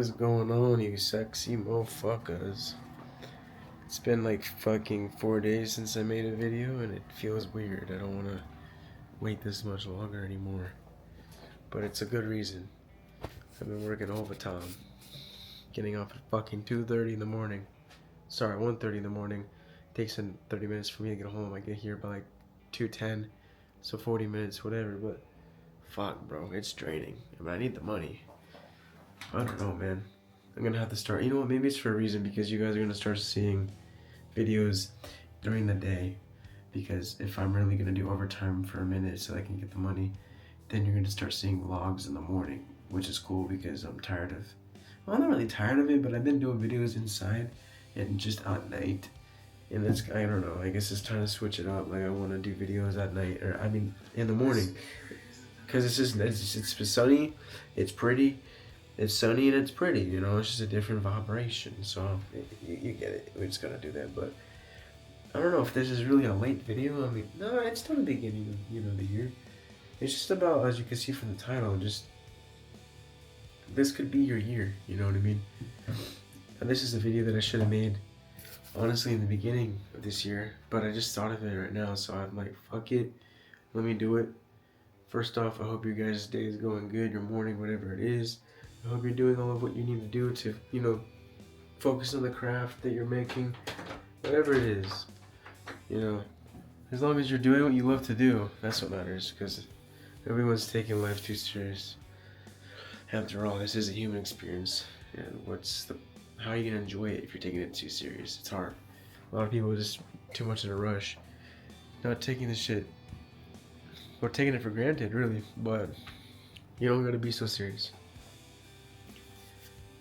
is going on, you sexy motherfuckers? It's been like fucking 4 days since I made a video and it feels weird. I don't want to wait this much longer anymore. But it's a good reason. I've been working overtime. Getting off at fucking 2:30 in the morning. Sorry, 1:30 in the morning. Takes 30 minutes for me to get home. I get here by like 2:10. So 40 minutes, whatever. But fuck, bro. It's draining. I mean, I need the money. I don't know, man. I'm gonna have to start. You know what? Maybe it's for a reason, because you guys are gonna start seeing videos during the day. Because if I'm really gonna do overtime for a minute so I can get the money, then you're gonna start seeing vlogs in the morning, which is cool because I'm tired of. Well, I'm not really tired of it, but I've been doing videos inside and just at night. And it's, I don't know, I guess it's time to switch it up. Like, I want to do videos at night, or I mean, in the morning. Because it's sunny, it's pretty, it's sunny and it's pretty, you know, it's just a different vibration. So, you get it, we just gotta do that. But I don't know if this is really a late video. I mean, no, it's still the beginning of, you know, the year. It's just about, as you can see from the title, just, this could be your year, you know what I mean? And this is a video that I should have made, honestly, in the beginning of this year, but I just thought of it right now, so I'm like, fuck it, let me do it. First off, I hope your guys' day is going good, your morning, whatever it is. I hope you're doing all of what you need to do to, you know, focus on the craft that you're making, whatever it is, you know. As long as you're doing what you love to do, that's what matters, because everyone's taking life too serious. After all, this is a human experience, and how are you gonna enjoy it if you're taking it too serious? It's hard. A lot of people are just too much in a rush, not taking the shit, or taking it for granted, really, but you don't gotta be so serious.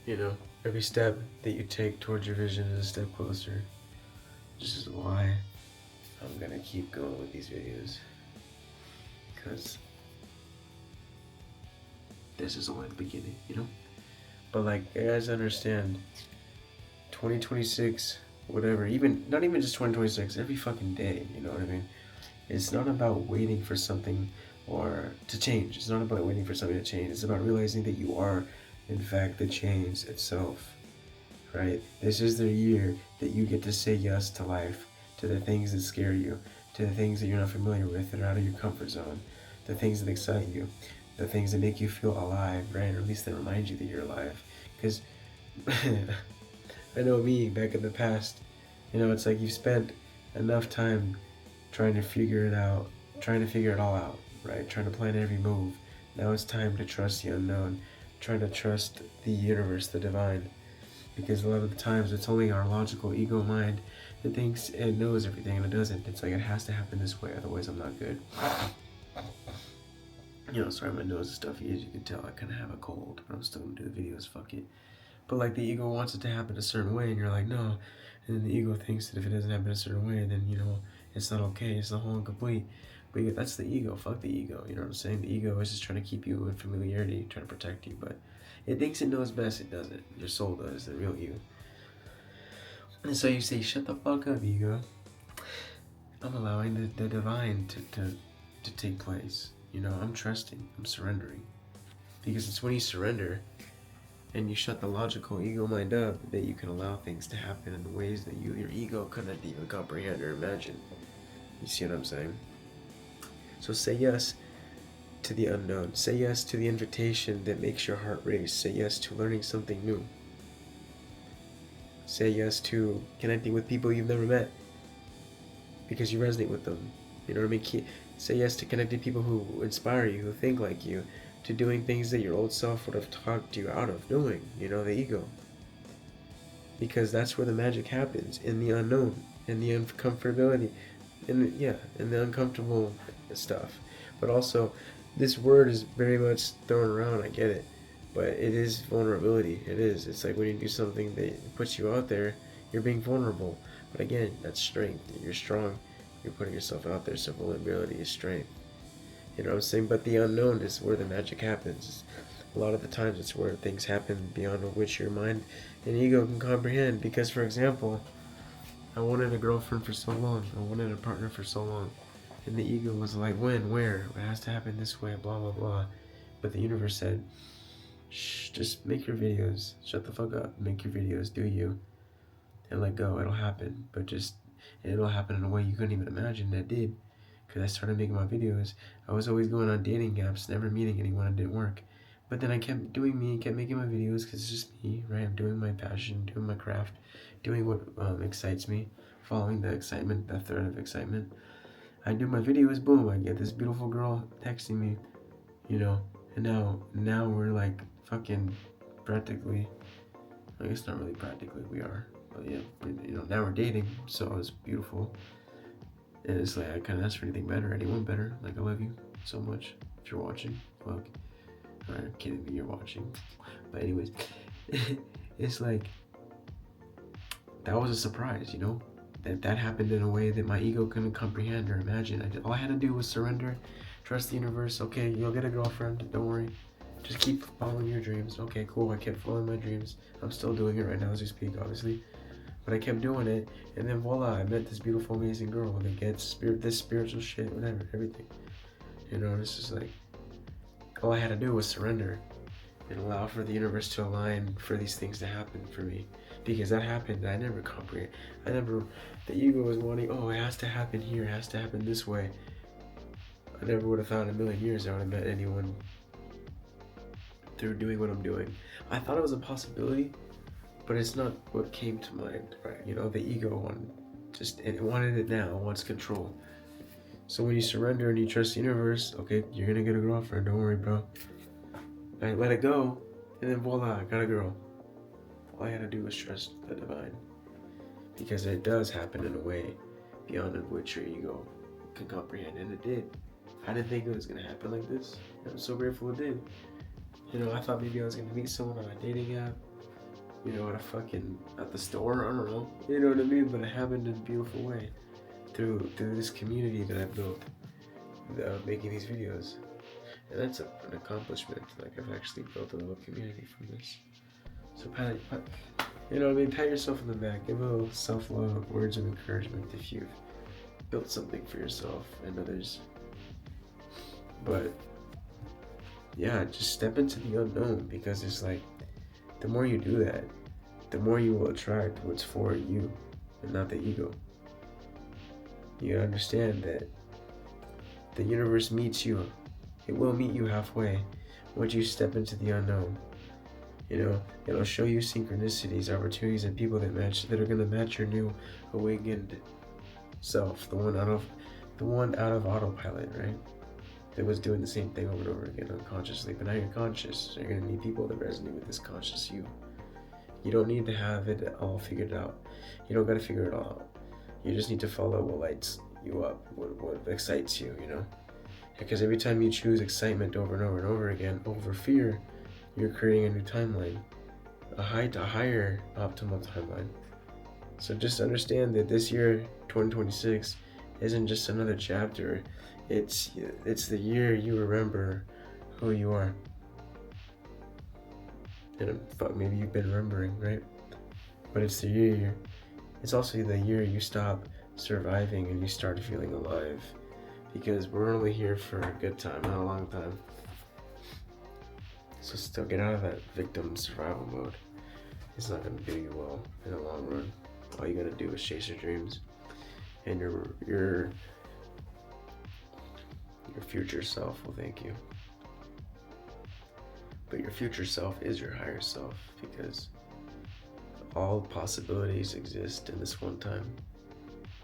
You know, every step that you take towards your vision is a step closer. This is why I'm gonna keep going with these videos, because this is only the beginning, you know? But like, you guys understand, 2026, whatever, not even just 2026, every fucking day, you know what I mean? It's not about waiting for something or to change. It's not about waiting for something to change. It's about realizing that you are, in fact, the change itself, right? This is the year that you get to say yes to life, to the things that scare you, to the things that you're not familiar with, that are out of your comfort zone, the things that excite you, the things that make you feel alive, right? Or at least that remind you that you're alive. Because I know me back in the past, you know, it's like you've spent enough time trying to figure it all out, right? Trying to plan every move. Now it's time to trust the unknown, trying to trust the universe, the divine. Because a lot of the times it's only our logical ego mind that thinks it knows everything, and it doesn't. It's like, it has to happen this way, otherwise I'm not good. You know, sorry, my nose is stuffy, as you can tell. I kind of have a cold, but I'm still gonna do the videos, fuck it. But like, the ego wants it to happen a certain way, and you're like, no. And then the ego thinks that if it doesn't happen a certain way, then, you know, it's not okay, it's not whole and complete. But that's the ego, fuck the ego, you know what I'm saying? The ego is just trying to keep you in familiarity, trying to protect you, but it thinks it knows best, it doesn't. Your soul does, the real you. And so you say, shut the fuck up, ego. I'm allowing the divine to take place. You know, I'm trusting, I'm surrendering. Because it's when you surrender and you shut the logical ego mind up that you can allow things to happen in the ways that your ego couldn't even comprehend or imagine. You see what I'm saying? So say yes to the unknown. Say yes to the invitation that makes your heart race. Say yes to learning something new. Say yes to connecting with people you've never met because you resonate with them. You know what I mean? Say yes to connecting people who inspire you, who think like you, to doing things that your old self would have talked you out of doing, you know, the ego. Because that's where the magic happens, in the unknown, in the uncomfortability, in the uncomfortable stuff. But also, this word is very much thrown around, I get it, but it is vulnerability, it is. It's like when you do something that puts you out there, you're being vulnerable. But again, that's strength, you're strong. You're putting yourself out there, so vulnerability is strength. You know what I'm saying? But the unknown is where the magic happens. A lot of the times it's where things happen beyond which your mind and ego can comprehend. Because, for example, I wanted a girlfriend for so long. I wanted a partner for so long. And the ego was like, when, where? It has to happen this way, blah, blah, blah. But the universe said, Shh, just make your videos. Shut the fuck up. Make your videos. Do you. And let go. It'll happen. But it'll happen in a way you couldn't even imagine that did. Because I started making my videos. I was always going on dating apps, never meeting anyone. It didn't work. But then I kept doing me, kept making my videos because it's just me, right? I'm doing my passion, doing my craft, doing what excites me, following the excitement, the thread of excitement. I do my videos, boom, I get this beautiful girl texting me, you know, and now we're like fucking practically, I guess not really practically, we are, but yeah, now we're dating, so it's beautiful. And it's like, I couldn't ask for anything better, anyone better. Like, I love you so much. If you're watching, fuck. I'm kidding me, you're watching. But anyways, it's like, that was a surprise, you know? That happened in a way that my ego couldn't comprehend or imagine. All I had to do was surrender, trust the universe. Okay, you'll get a girlfriend, don't worry. Just keep following your dreams. Okay, cool, I kept following my dreams. I'm still doing it right now as we speak, obviously. But I kept doing it, and then voila, I met this beautiful, amazing girl that gets this spiritual shit, whatever, everything. You know, it's just like, all I had to do was surrender and allow for the universe to align for these things to happen for me. Because that happened, I never comprehend. The ego was wanting, oh, it has to happen here, it has to happen this way. I never would have thought in a million years I would have met anyone through doing what I'm doing. I thought it was a possibility, but it's not what came to mind, right? You know, the ego it wanted it now, it wants control. So when you surrender and you trust the universe, okay, you're gonna get a girlfriend, don't worry, bro. I let it go, and then voila, I got a girl. All I had to do was trust the divine. Because it does happen in a way beyond which your ego can comprehend, and it did. I didn't think it was gonna happen like this. I'm so grateful it did. You know, I thought maybe I was gonna meet someone on a dating app, you know, at the store, I don't know. You know what I mean? But it happened in a beautiful way. Through this community that I built, making these videos. And that's an accomplishment. Like, I've actually built a little community from this. So you know what I mean? Pat yourself on the back. Give a little self-love, words of encouragement if you've built something for yourself and others. But yeah, just step into the unknown, because it's like, the more you do that, the more you will attract what's for you and not the ego. You understand that the universe meets you. It will meet you halfway once you step into the unknown. You know, it'll show you synchronicities, opportunities, and people that are gonna match your new awakened self, the one out of autopilot, right? That was doing the same thing over and over again unconsciously. But now you're conscious, so you're gonna meet people that resonate with this conscious you. You don't need to have it all figured out. You don't gotta figure it all out. You just need to follow what lights you up, what excites you, you know? Because every time you choose excitement over and over and over again, over fear, you're creating a new timeline, a higher optimal timeline. So just understand that this year, 2026, isn't just another chapter. It's the year you remember who you are. And maybe you've been remembering, right? But it's the year. It's also the year you stop surviving and you start feeling alive. Because we're only here for a good time, not a long time. So still get out of that victim survival mode. It's not gonna do you well in the long run. All you gotta do is chase your dreams, and your future self will thank you. But your future self is your higher self, because all possibilities exist in this one time.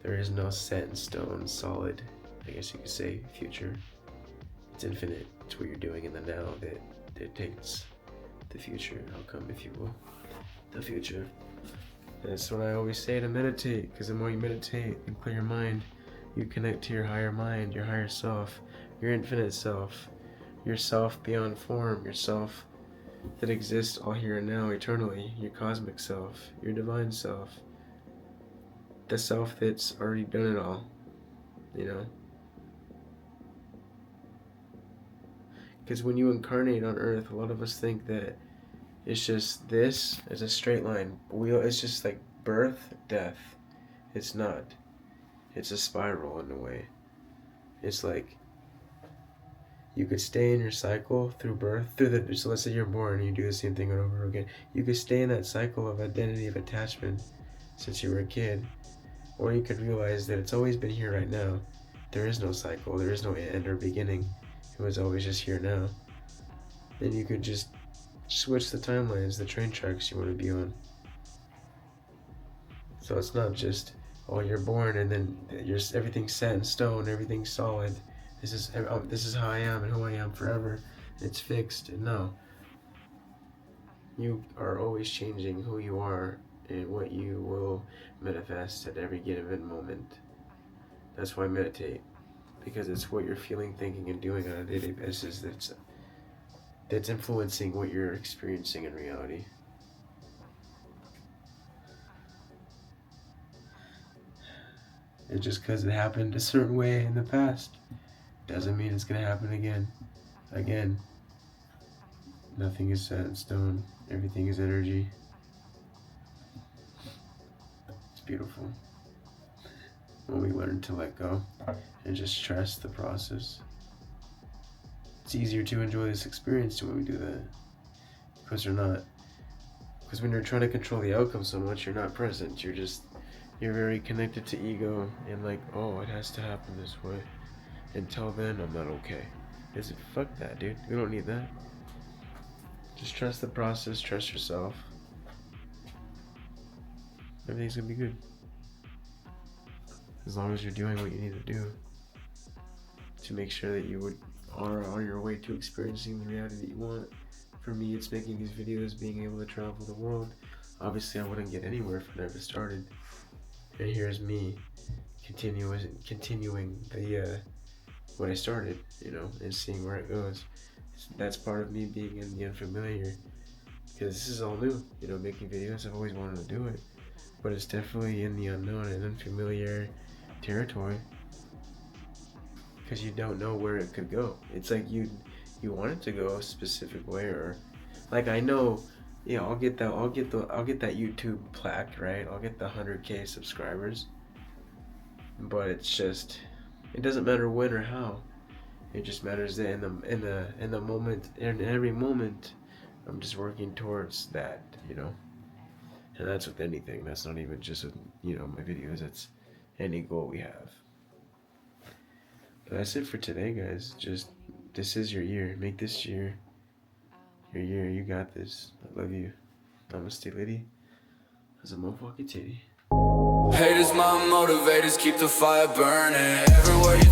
There is no set in stone, solid, I guess you could say, future. It's infinite. It's what you're doing in the now that dictates the future outcome, if you will. The future. That's what I always say, to meditate, because the more you meditate and clear your mind, you connect to your higher mind, your higher self, your infinite self, your self beyond form, your self that exists all here and now eternally, your cosmic self, your divine self, the self that's already done it all, you know? Because when you incarnate on Earth, a lot of us think that it's just this is a straight line. It's just like birth, death. It's not. It's a spiral in a way. It's like You could stay in your cycle through birth, so let's say you're born and you do the same thing over and over again. You could stay in that cycle of identity, of attachment since you were a kid. Or you could realize that it's always been here right now. There is no cycle, there is no end or beginning. It was always just here now. Then you could just switch the timelines, the train tracks you want to be on. So it's not just, oh, you're born and then everything's set in stone, everything's solid. This is how I am and who I am forever. It's fixed. No. You are always changing who you are and what you will manifest at every given moment. That's why I meditate, because it's what you're feeling, thinking, and doing on a daily basis that's influencing what you're experiencing in reality. And just because it happened a certain way in the past doesn't mean it's going to happen again. Again, nothing is set in stone. Everything is energy. It's beautiful when we learn to let go and just trust the process. It's easier to enjoy this experience when we do that. Because when you're trying to control the outcome so much, you're not present. You're very connected to ego and like, oh, it has to happen this way. Until then, I'm not okay. Fuck that, dude. We don't need that. Just trust the process, trust yourself. Everything's gonna be good. As long as you're doing what you need to do to make sure that you are on your way to experiencing the reality that you want. For me, it's making these videos, being able to travel the world. Obviously, I wouldn't get anywhere if I never started. And here's me continuing what I started, and seeing where it goes. That's part of me being in the unfamiliar, because this is all new. Making videos, I've always wanted to do it, but it's definitely in the unknown and unfamiliar territory, because you don't know where it could go. It's like you want it to go a specific way, or like I know, I'll get that YouTube plaque, right? I'll get the 100K subscribers, but it doesn't matter when or how. It just matters that in the moment, in every moment, I'm just working towards that, and that's with anything. That's not even just with my videos. That's any goal we have. But that's it for today, guys. This is your year. Make this year your year. You got this. I love you. Namaste, lady. That's a motherfucking titty. Haters, my motivators, keep the fire burning. Everywhere you